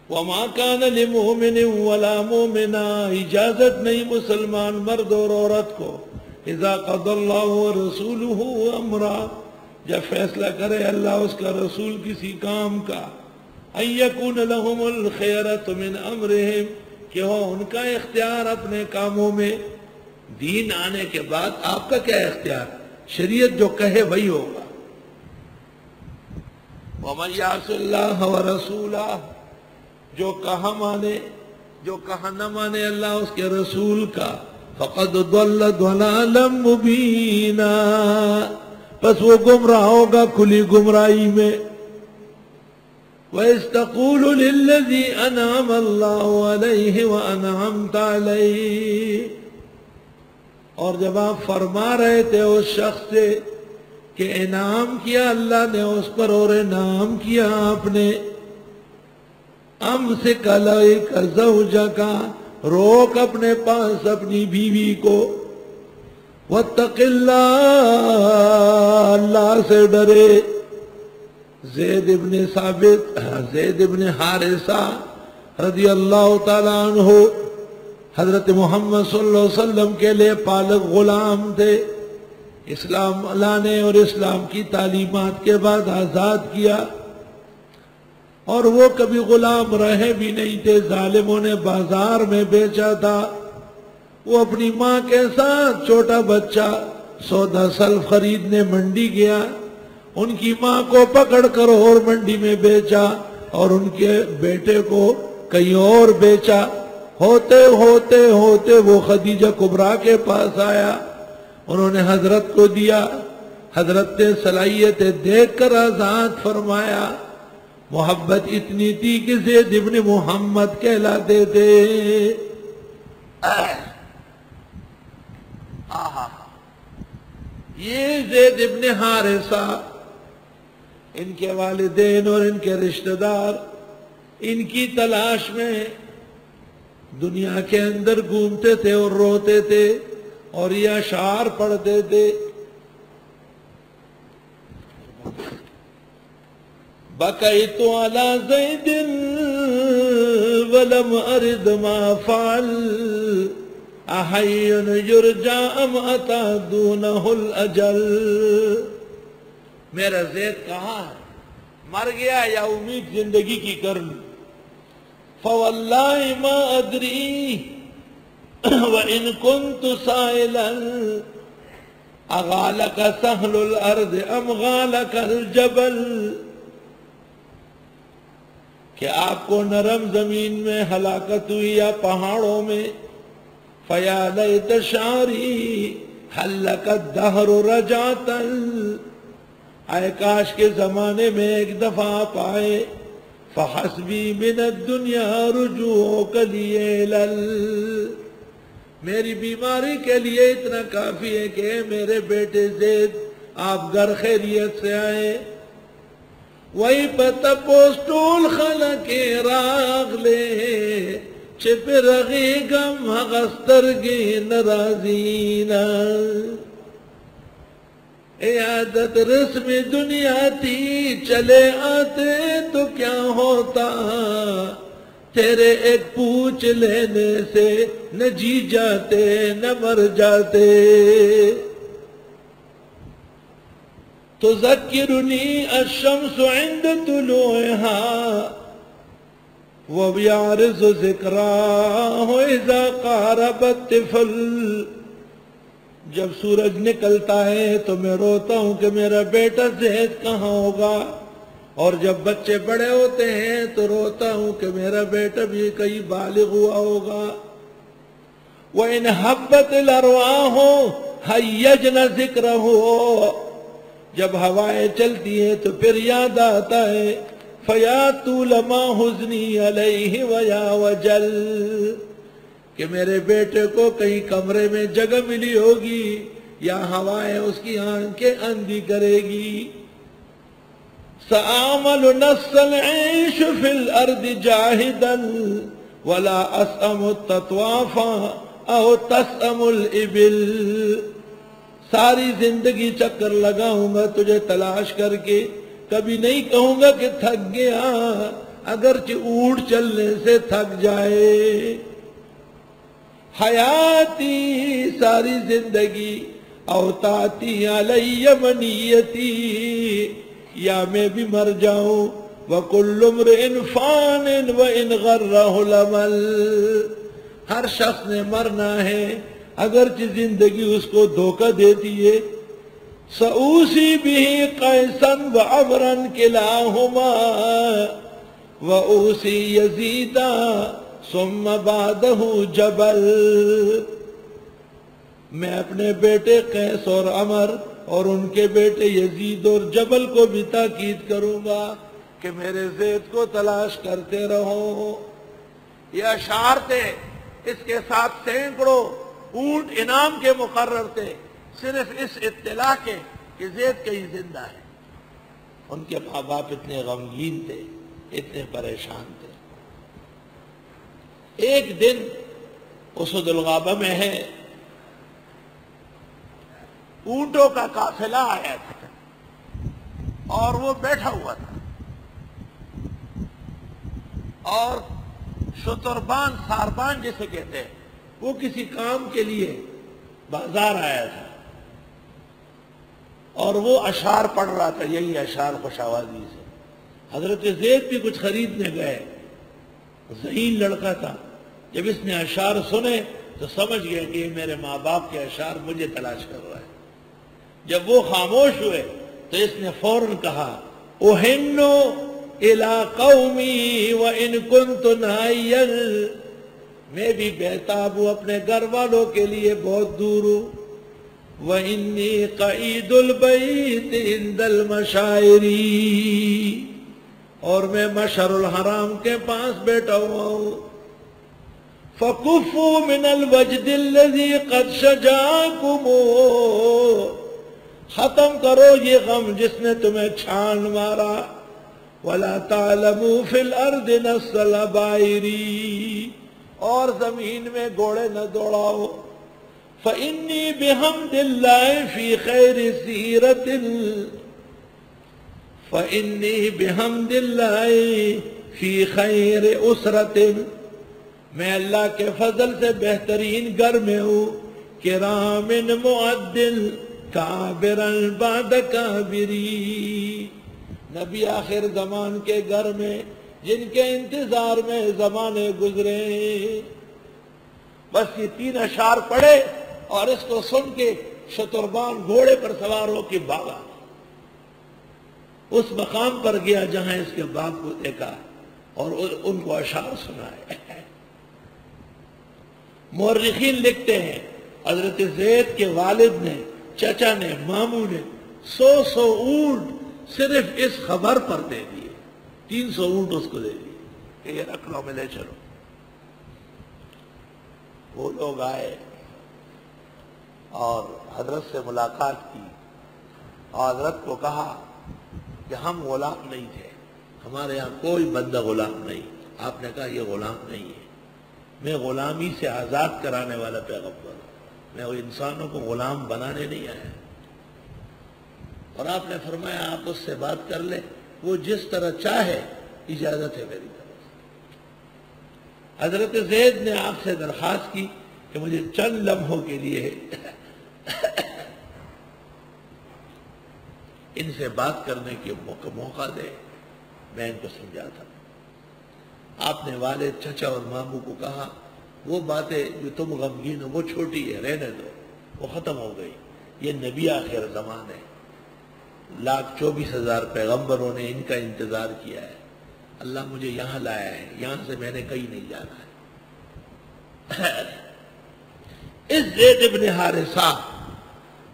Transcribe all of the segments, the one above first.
وما كان لمؤمن ولا مومنا، اجازت نہیں مسلمان مرد اور عورت کو، اذا قضى الله ورسوله امرا، جب فیصلہ کرے اللہ اس کا رسول کسی کام کا، ان يكون لهم الخيرة من امرهم، کہ ہو ان کا اختیار اپنے کاموں میں۔ دین آنے کے بعد آپ کا کیا اختیار؟ شریعت جو کہے وہی ہوگا۔ وَمَن يَعْصِ اللَّهَ وَرَسُولَهُ، جو کہا مانے، جو کہا نہ مانے اللہ اس کے رسول کا، فَقَدْ ضَلَّ ضَلَالًا مُبِينًا، پس وہ گمراہ ہوگا کھلی گمراہی میں۔ وَإِذْ تَقُولُ لِلَّذِي أَنْعَمَ اللَّهُ عَلَيْهِ وَأَنْعَمْتَ عَلَيْهِ، اور جب آپ فرما رہے تھے اس شخص سے کہ انعام کیا اللہ نے اس پر اور انعام کیا آپ نے، امسک علیک زوجک، روک اپنے پاس اپنی بیوی کو، واتق اللہ، اللہ سے ڈرے۔ زید ابن حارثہ رضی اللہ تعالیٰ عنہ حضرت محمد صلی اللہ علیہ وسلم کے لئے پالک غلام تھے، اسلام لانے اور اسلام کی تعلیمات کے بعد آزاد کیا، اور وہ کبھی غلام رہے بھی نہیں تھے، ظالموں نے بازار میں بیچا تھا۔ وہ اپنی ماں کے ساتھ چھوٹا بچہ سودا سلف خریدنے منڈی گیا، ان کی ماں کو پکڑ کر اور منڈی میں بیچا، اور ان کے بیٹے کو کہیں اور بیچا۔ ہوتے ہوتے ہوتے وہ خدیجہ کبریٰ کے پاس آیا، انہوں نے حضرت کو دیا، حضرت نے صلاحیتیں دیکھ کر آزاد فرمایا۔ محبت اتنی تھی کہ زید ابن محمد کہلاتے تھے۔ یہ زید ابن حارثہ، ان کے والدین اور ان کے رشتہ دار ان کی تلاش میں دنیا کے اندر گھومتے تھے اور روتے تھے اور یہ اشعار پڑھتے تھے۔ بقيت على زيد ولم أرد ما فعل أحي يرجى أم أتى دونه الأجل، میرا زید کہاں ہے، مر گیا یا امید زندگی کی کر لی؟ فوالله ما أدري وإن كنت سائلا أغالك سهل الأرض أم غالك الجبل، کہ آپ کو نرم زمین میں ہلاکت ہوئی یا پہاڑوں میں؟ فَيَا لَيْتَ شَعْرِي هَلْ لَكَ الدَّهْرُ رَجَعْتًا، اے کاش کے زمانے میں ایک دفعہ آپ آئے۔ فَحَسْبِي مِنَ الدُّنْيَا رُجُوعُكَ لِيَلَلْ، میری بیماری کے لیے اتنا کافی ہے کہ میرے بیٹے زید آپ گھر خیریت سے آئے۔ وہی پتہ پوسٹول خلقے راغلے چپ رغی گم غسترگی نرازینا، عادت رسم دنیا تھی چلے آتے تو کیا ہوتا، تیرے ایک پوچھ لینے سے نہ جی جاتے نہ مر جاتے۔ تذکرنی الشمس عند طلوعها وبيعرض ذکراه اذا قارب الطفل، جب سورج نکلتا ہے تو میں روتا ہوں کہ میرا بیٹا زید کہاں ہوگا، اور جب بچے بڑے ہوتے ہیں تو روتا ہوں کہ میرا بیٹا بھی کہیں بالغ ہوا ہوگا۔ وَإِنْ حَبَّتِ الْأَرْوَاحُ هَيَّجْنَ ذِكْرَهُ، جب ہوائیں چلتی ہیں تو پھر یاد آتا ہے۔ فَيَا طُولَ مَا حُزْنِي عَلَيْهِ وَيَا وَجَلْ، کہ میرے بیٹے کو کہیں کمرے میں جگہ ملی ہوگی یا ہوائیں اس کی آنکھیں اندھی کرے گی۔ سَأَعْمَلُ نَفْسَ الْعِيشُ فِي الْأَرْضِ جَاهِدًا وَلَا أَسْأَمُ التَّطْوَافَ أَوْ تَسْأَمُ الْإِبِلِ، ساری زندگی چکر لگاؤں گا تجھے تلاش کر کے، کبھی نہیں کہوں گا کہ تھک گیا، اگرچہ اونٹ چلنے سے تھک جائے. حیاتی ساری زندگی اوتاتی علی منیتی، یا میں بھی مر جاؤں. وَكُلُّ امْرِئٍ فَانٍ وَإِنْ غَرَّهُ الْأَمَلُ، ہر شخص نے مرنا ہے اگرچہ زندگی اس کو دھوکہ دیتی ہے. سَأُوصِي بِهِ قَيْسًا وَعَمْرًا كِلَاهُمَا وَأُوصِي يَزِيدًا ثُمَّ بَعْدَهُ جَبَلٌ، میں اپنے بیٹے قیس اور عمر اور ان کے بیٹے یزید اور جبل کو بھی تاکید کروں گا کہ میرے زید کو تلاش کرتے رہو. یہ اشعار تھے، اس کے ساتھ سینکڑوں اونٹ انعام کے مقرر تھے، صرف اس اطلاع کے کہ زید کہیں زندہ ہے. ان کے ماں باپ اتنے غمگین تھے، اتنے پریشان تھے. ایک دن اسد الغابہ میں ہے، اونٹوں کا قافلہ آیا تھا اور وہ بیٹھا ہوا تھا، اور شتربان ساربان جسے کہتے ہیں، وہ کسی کام کے لیے بازار آیا تھا اور وہ اشعار پڑھ رہا تھا، یہی اشعار خوش آوازی سے. حضرت زید بھی کچھ خریدنے گئے، ذہین لڑکا تھا. جب اس نے اشعار سنے تو سمجھ گیا کہ یہ میرے ماں باپ کے اشعار مجھے تلاش کر رہا ہے. جب وہ خاموش ہوئے تو اس نے فوراً کہا اُحِنُّ إِلَىٰ قَوْمِي وَإِن كُنْتُ نَائِيًا، میں بھی بہتاب ہوں، اپنے گھر والوں کے لیے بہت دور ہوں. وَإِنِّي قَعِيدُ الْبَيْتِ عِنْدَ الْمَشَاعِرِ، اور میں مشعر الحرام کے پاس بیٹھا ہوا ہوں. فَكُفُّوا مِنَ الْوَجْدِ الَّذِي قَدْ شَجَعَكُمْ، ختم کرو یہ غم جس نے تمہیں چھان مارا. وَلَا تَعْلَمُوا فِي الْأَرْضِ نَسَّ الْأَبَائِرِ، اور زمین میں گھوڑے نہ دوڑاؤ. فَإِنِّي بِحَمْدِ اللَّهِ فِي خَيْرِ سِيرَةٍ، فَإِنِّي بِحَمْدِ اللَّهِ فِي خَيْرِ أُسْرَةٍ، میں اللہ کے فضل سے بہترین گھر میں ہوں. کِرَامٍ مُعَدٍّ کابرن بعد کابری، نبی آخر زمان کے گھر میں جن کے انتظار میں زمانے گزرے. بس یہ 3 اشعار پڑھے اور اس کو سن کے شتربان گھوڑے پر سوار ہو کے بھاگا. اس مقام پر گیا جہاں اس کے باپ کو دیکھا اور ان کو اشعار سنائے. مورخین لکھتے ہیں حضرت زید کے والد نے، چچا نے، ماموں نے 100 اونٹ صرف اس خبر پر دے دیے. 300 اونٹ اس کو دے دیے کہ یہ رکھ لو، میں لے چلو. وہ لوگ آئے اور حضرت سے ملاقات کی اور حضرت کو کہا کہ ہم غلام نہیں تھے، ہمارے یہاں کوئی بندہ غلام نہیں. آپ نے کہا یہ غلام نہیں ہے، میں غلامی سے آزاد کرانے والا پیغمبر ہوں، میں وہ انسانوں کو غلام بنانے نہیں آیا. اور آپ نے فرمایا آپ اس سے بات کر لیں، وہ جس طرح چاہے، اجازت ہے میری طرف سے. حضرت زید نے آپ سے درخواست کی کہ مجھے چند لمحوں کے لیے ان سے بات کرنے کے موقع دے، میں ان کو سمجھاتا ہوں. آپ نے والد، چچا اور ماموں کو کہا وہ باتیں جو تم غمگین ہو وہ چھوٹی ہے، رہنے دو، وہ ختم ہو گئی. یہ نبی آخر زمان ہے، 1,24,000 پیغمبروں نے ان کا انتظار کیا ہے. اللہ مجھے یہاں لایا ہے، یہاں سے میں نے کہیں نہیں جانا ہے. اس زید ابن حارثہ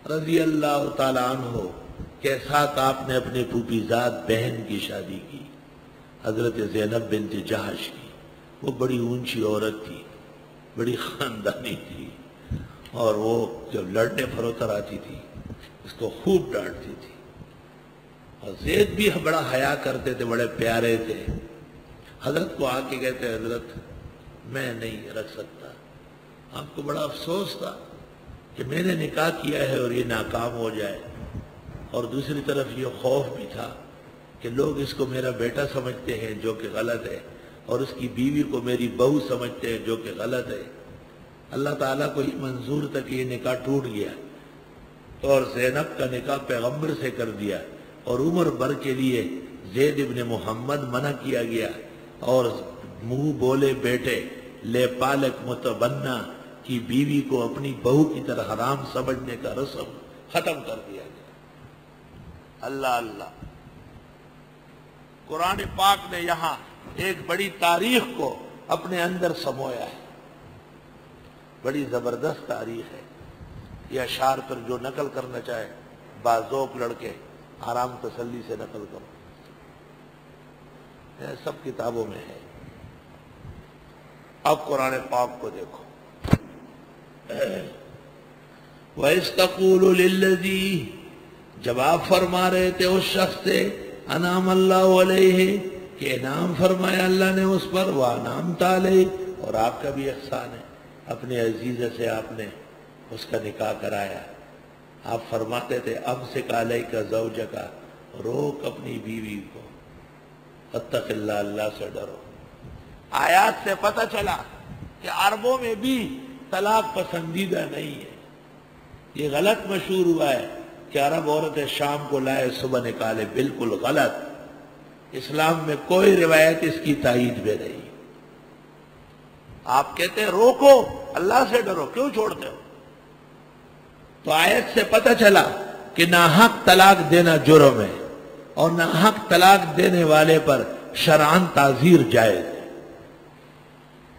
رضی اللہ تعالی عنہ کے ساتھ آپ نے اپنے پھوپھی زاد بہن کی شادی کی، حضرت زینب بنت جہش کی. وہ بڑی اونچی عورت تھی، بڑی خاندانی تھی، اور وہ جب لڑنے پھروتر آتی تھی اس کو خوب ڈانٹتی تھی. اور زید بھی بڑا حیا کرتے تھے، بڑے پیارے تھے. حضرت کو آ کے کہتے حضرت میں نہیں رکھ سکتا. آپ کو بڑا افسوس تھا کہ میں نے نکاح کیا ہے اور یہ ناکام ہو جائے، اور دوسری طرف یہ خوف بھی تھا کہ لوگ اس کو میرا بیٹا سمجھتے ہیں جو کہ غلط ہے، اور اس کی بیوی کو میری بہو سمجھتے ہیں جو کہ غلط ہے۔ اللہ تعالیٰ کو یہ منظور تھا کہ یہ نکاح ٹوٹ گیا، اور زینب کا نکاح پیغمبر سے کر دیا، اور عمر بھر کے لیے زید ابن محمد منع کیا گیا، اور منہ بولے بیٹے لے پالک متبنہ کی بیوی کو اپنی بہو کی طرح حرام سمجھنے کا رسم ختم کر دیا گیا۔ اللہ اللہ، قرآن پاک نے یہاں ایک بڑی تاریخ کو اپنے اندر سمویا ہے، بڑی زبردست تاریخ ہے۔ یہ اشعار پر جو نقل کرنا چاہے باذوق لڑکے آرام تسلی سے نقل کرو، یہ سب کتابوں میں ہے۔ اب قرآن پاک کو دیکھو، وَإِذْ تَقُولُ لِلَّذِي، جب آپ فرما رہے تھے اس شخص سے انعم اللہ علیہ کہ انعام فرمایا اللہ نے اس پر، وَأَنْعَمْتَ عَلَيْهِ، اور آپ کا بھی احسان ہے، اپنے عزیزہ سے آپ نے اس کا نکاح کرایا۔ آپ فرماتے تھے امسک علیک زوجک، روک اپنی بیوی کو، اتق اللہ، اللہ سے ڈرو۔ آیات سے پتہ چلا کہ عربوں میں بھی طلاق پسندیدہ نہیں ہے۔ یہ غلط مشہور ہوا ہے کہ عرب عورتیں شام کو لائے صبح نکالے، بالکل غلط۔ اسلام میں کوئی روایت اس کی تائید میں نہیں۔ آپ کہتے ہیں روکو، اللہ سے ڈرو، کیوں چھوڑتے ہو؟ تو آیت سے پتہ چلا کہ ناحق طلاق دینا جرم ہے، اور ناحق طلاق دینے والے پر شرعاً تعزیر جائز ہے۔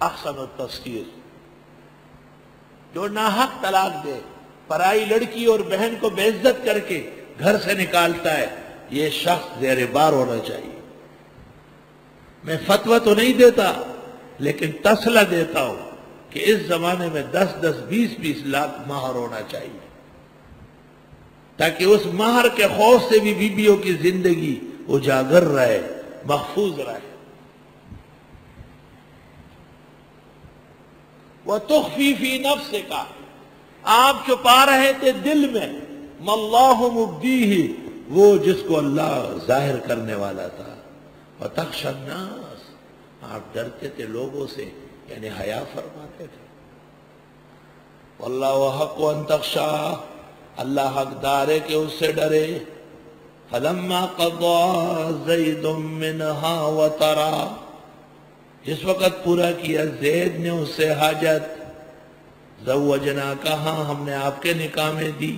احسن التفسیر، جو ناحق طلاق دے، پرائی لڑکی اور بہن کو بے عزت کر کے گھر سے نکالتا ہے، یہ شخص زیر بار ہونا چاہیے۔ میں فتویٰ تو نہیں دیتا، لیکن تسلی دیتا ہوں کہ اس زمانے میں 10-10 20-20 لاکھ مہر ہونا چاہیے، تاکہ اس مہر کے خوف سے بھی بیویوں کی زندگی اجاگر رہے، محفوظ رہے۔ وَتُخْفِي فِي نَفْسِكَ، آپ چھپا رہے تھے دل میں، مَاللَّهُ مُبْدِيهِ، وہ جس کو اللہ ظاہر کرنے والا تھا۔ وَتَخْشَى النَّاسَ، آپ ڈرتے تھے لوگوں سے، یعنی حیا فرماتے تھے۔ وَاللَّهُ حَقُّ أَن تَخْشَىٰ، اللہ حقدار ہے کہ اس سے ڈرے۔ فَلَمَّا قَضَىٰ زَيْدٌ مِّنْهَا وَطَرًا، جس وقت پورا کیا زید نے اس سے حاجت، زوجنا، کہاں ہم نے آپ کے نکاح میں دی،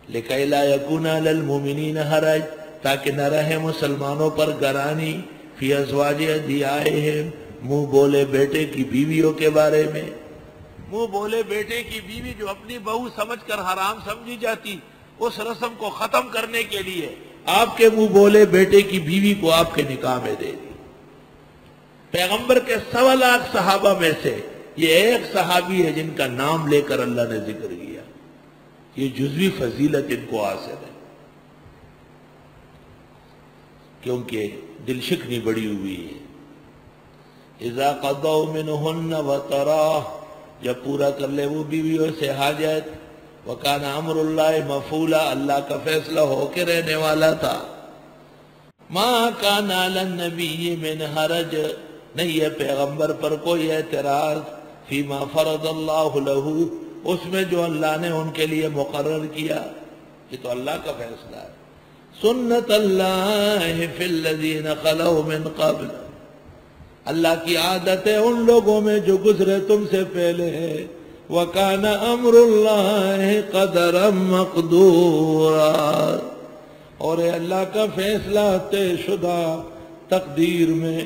لِكَيْ لَا يَكُونَ عَلَى الْمُؤْمِنِينَ حَرَجٌ، تاکہ نہ رہے مسلمانوں پر گرانی، فی ازواج ادعیائہم، منہ بولے بیٹے کی بیویوں کے بارے میں۔ منہ بولے بیٹے کی بیوی جو اپنی بہو سمجھ کر حرام سمجھی جاتی، اس رسم کو ختم کرنے کے لیے آپ کے منہ بولے بیٹے کی بیوی کو آپ کے نکاح میں دے دی۔ پیغمبر کے 1.25 لاکھ صحابہ میں سے یہ ایک صحابی ہے جن کا نام لے کر اللہ نے ذکر کیا۔ یہ جزوی فضیلت ان کو حاصل ہے، کیونکہ دل شکنی بڑی ہوئی ہے۔ اذا قضوا منہن وطرا، جب پورا کر لے وہ بیویوں سے حاجت، وکان امر اللہ مفعولا، اللہ کا فیصلہ ہو کے رہنے والا تھا۔ ما کان علی النبی من حرج، نہیں ہے پیغمبر پر کوئی اعتراض، فیما فرض اللہ لہ، اس میں جو اللہ نے ان کے لیے مقرر کیا، یہ تو اللہ کا فیصلہ ہے۔ سنت اللہ فی الذین خلوا من قبل، اللہ کی عادت ہے ان لوگوں میں جو گزرے تم سے پہلے ہے۔ وَكَانَ أَمْرُ اللَّهِ قَدَرًا مَقْدُورًا، اور اللہ کا فیصلہ طے شدہ تقدیر میں